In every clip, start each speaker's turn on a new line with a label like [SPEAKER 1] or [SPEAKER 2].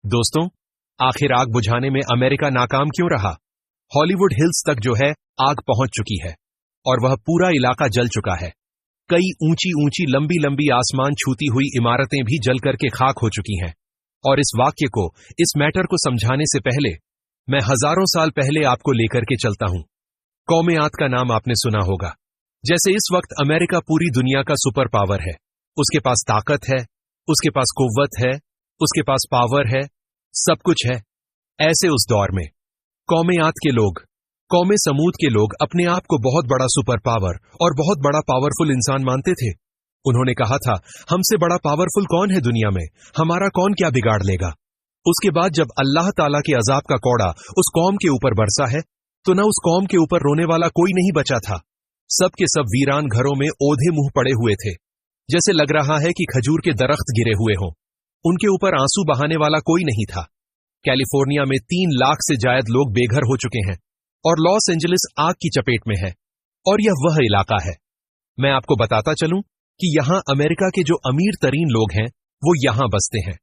[SPEAKER 1] दोस्तों, आखिर आग बुझाने में अमेरिका नाकाम क्यों रहा? हॉलीवुड हिल्स तक जो है आग पहुंच चुकी है और वह पूरा इलाका जल चुका है। कई ऊंची ऊंची लंबी लंबी आसमान छूती हुई इमारतें भी जल करके खाक हो चुकी हैं। और इस वाक्य को, इस मैटर को समझाने से पहले मैं हजारों साल पहले आपको लेकर के चलता हूं। कौम आद का नाम आपने सुना होगा। जैसे इस वक्त अमेरिका पूरी दुनिया का सुपर पावर है, उसके पास ताकत है, उसके पास कुव्वत है, उसके पास पावर है, सब कुछ है। ऐसे उस दौर में कौम आद के लोग, कौम समूद के लोग अपने आप को बहुत बड़ा सुपर पावर और बहुत बड़ा पावरफुल इंसान मानते थे। उन्होंने कहा था, हमसे बड़ा पावरफुल कौन है दुनिया में, हमारा कौन क्या बिगाड़ लेगा। उसके बाद जब अल्लाह ताला के अजाब का कौड़ा उस कौम के ऊपर बरसा है, तो न उस कौम के ऊपर रोने वाला कोई नहीं बचा था। सब के सब वीरान घरों में ओधे मुंह पड़े हुए थे, जैसे लग रहा है कि खजूर के दरख्त गिरे हुए हों। उनके ऊपर आंसू बहाने वाला कोई नहीं था। कैलिफोर्निया में 3 लाख से जायद लोग बेघर हो चुके हैं और लॉस एंजलिस आग की चपेट में है। और यह वह इलाका है। मैं आपको बताता चलूं कि यहां अमेरिका के जो अमीर तरीन लोग हैं वो यहां बसते हैं।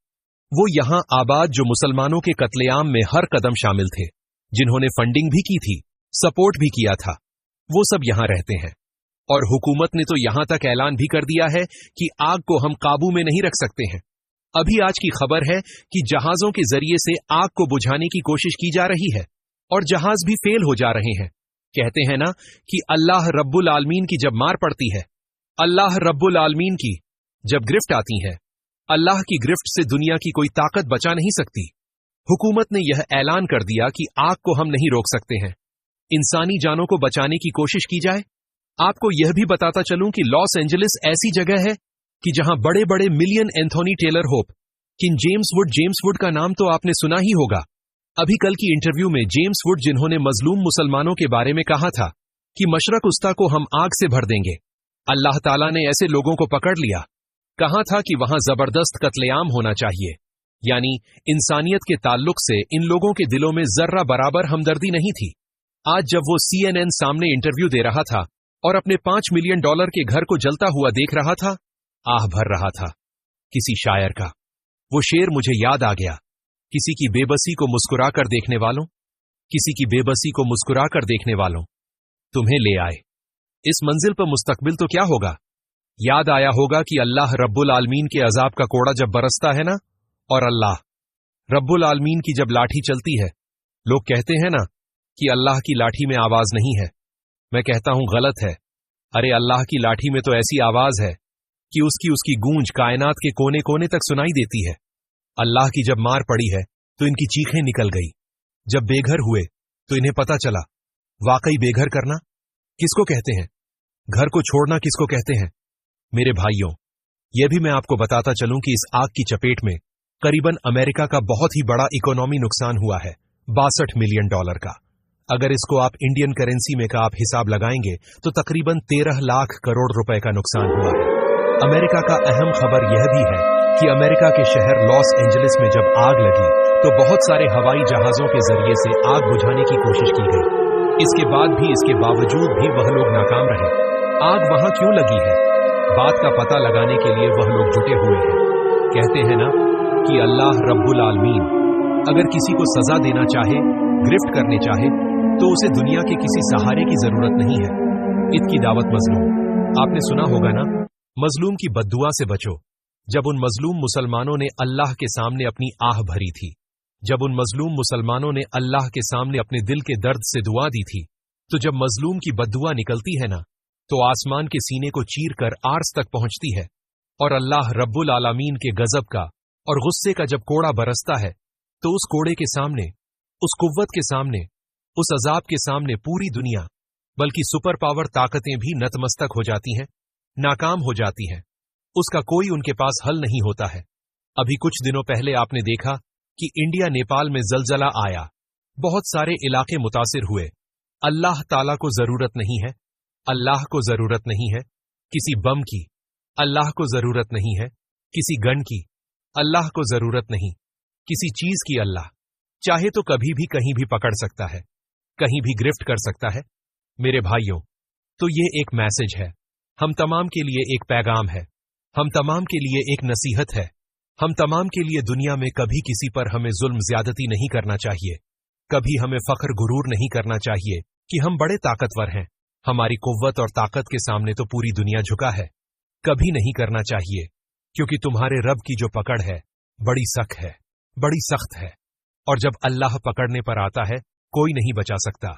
[SPEAKER 1] वो यहां आबाद जो मुसलमानों के कत्लेआम में हर कदम शामिल थे, जिन्होंने फंडिंग भी की थी, सपोर्ट भी किया था, वो सब यहां रहते हैं। और हुकूमत ने तो यहां तक ऐलान भी कर दिया है कि आग को हम काबू में नहीं रख सकते हैं। अभी आज की खबर है कि जहाजों के जरिए से आग को बुझाने की कोशिश की जा रही है और जहाज भी फेल हो जा रहे हैं। कहते हैं ना कि अल्लाह रब्बुल आलमीन की जब मार पड़ती है, अल्लाह रब्बुल आलमीन की जब गिरफ्त आती है, अल्लाह की गिरफ्त से दुनिया की कोई ताकत बचा नहीं सकती। हुकूमत ने यह ऐलान कर दिया कि आग को हम नहीं रोक सकते हैं। इंसानी जानों को बचाने की कोशिश की जाए। आपको यह भी बताता चलूं कि लॉस एंजलिस ऐसी जगह है कि जहां बड़े बड़े million Anthony Taylor Hope, King James Wood का नाम तो आपने सुना ही होगा। अभी कल की इंटरव्यू में जेम्स वुड, जिन्होंने मजलूम मुसलमानों के बारे में कहा था कि मशरक उस्ता को हम आग से भर देंगे, अल्लाह ताला ने ऐसे लोगों को पकड़ लिया। कहा था कि वहां जबरदस्त कत्लेआम होना चाहिए, यानी इंसानियत के ताल्लुक से इन लोगों के दिलों में जर्रा बराबर हमदर्दी नहीं थी। आज जब वो CNN सामने इंटरव्यू दे रहा था और अपने $5 मिलियन के घर को जलता हुआ देख रहा था, आह भर रहा था किसी शायर का। वो शेर मुझे याद आ गया, किसी की बेबसी को मुस्कुरा कर देखने वालों, किसी की बेबसी को मुस्कुरा कर देखने वालों, तुम्हें ले आए इस मंजिल पर मुस्तकबिल तो क्या होगा। याद आया होगा कि अल्लाह रब्बुल आलमीन के अजाब का कोड़ा जब बरसता है ना, और अल्लाह रब्बुल आलमीन की जब लाठी चलती है, लोग कहते हैं ना कि अल्लाह की लाठी में आवाज नहीं है। मैं कहता हूं गलत है। अरे अल्लाह की लाठी में तो ऐसी आवाज है कि उसकी गूंज कायनात के कोने कोने तक सुनाई देती है। अल्लाह की जब मार पड़ी है तो इनकी चीखें निकल गई। जब बेघर हुए तो इन्हें पता चला, वाकई बेघर करना किसको कहते हैं, घर को छोड़ना किसको कहते हैं। मेरे भाइयों, यह भी मैं आपको बताता चलूं कि इस आग की चपेट में करीबन अमेरिका का बहुत ही बड़ा इकोनॉमी नुकसान हुआ है, $62 मिलियन का। अगर इसको आप इंडियन करेंसी में का आप हिसाब लगाएंगे तो तकरीबन 13 लाख करोड़ रुपए का नुकसान हुआ है। अमेरिका का अहम खबर यह भी है कि अमेरिका के शहर लॉस एंजलिस में जब आग लगी तो बहुत सारे हवाई जहाजों के जरिए से आग बुझाने की कोशिश की गई। इसके बावजूद भी वह लोग नाकाम रहे। आग वहां क्यों लगी है, बात का पता लगाने के लिए वह लोग जुटे हुए हैं। कहते हैं ना कि अल्लाह रब्बुल आलमीन अगर किसी को सजा देना चाहे, गिरफ्त करने चाहे, तो उसे दुनिया के किसी सहारे की जरूरत नहीं है। ईद की दावत मजलूम, आपने सुना होगा ना, मजलूम की बद्दुआ से बचो। जब उन मजलूम मुसलमानों ने अल्लाह के सामने अपनी आह भरी थी, जब उन मजलूम मुसलमानों ने अल्लाह के सामने अपने दिल के दर्द से दुआ दी थी, तो जब मजलूम की बद्दुआ निकलती है ना, तो आसमान के सीने को चीर कर आर्स तक पहुंचती है। और अल्लाह रब्बुल आलमीन के गजब का और गुस्से का जब कोड़ा बरसता है, तो उस कोड़े के सामने, उस कुव्वत के सामने, उस अजाब के सामने पूरी दुनिया, बल्कि सुपर पावर ताकतें भी नतमस्तक हो जाती हैं, नाकाम हो जाती हैं। उसका कोई उनके पास हल नहीं होता है। अभी कुछ दिनों पहले आपने देखा कि इंडिया नेपाल में जलजला आया, बहुत सारे इलाके मुतासिर हुए। अल्लाह ताला को जरूरत नहीं है, अल्लाह को जरूरत नहीं है किसी बम की, अल्लाह को जरूरत नहीं है किसी गन की, अल्लाह को जरूरत नहीं किसी चीज की। अल्लाह चाहे तो कभी भी कहीं भी पकड़ सकता है, कहीं भी गिरफ्त कर सकता है। मेरे भाइयों, तो ये एक मैसेज है, हम तमाम के लिए एक पैगाम है, हम तमाम के लिए एक नसीहत है, हम तमाम के लिए दुनिया में कभी किसी पर हमें जुल्म ज्यादती नहीं करना चाहिए। कभी हमें फख्र गुरूर नहीं करना चाहिए कि हम बड़े ताकतवर हैं, हमारी कुव्वत और ताकत के सामने तो पूरी दुनिया झुका है। कभी नहीं करना चाहिए, क्योंकि तुम्हारे रब की जो पकड़ है बड़ी सख्त है, बड़ी सख्त है, और जब अल्लाह पकड़ने पर आता है कोई नहीं बचा सकता।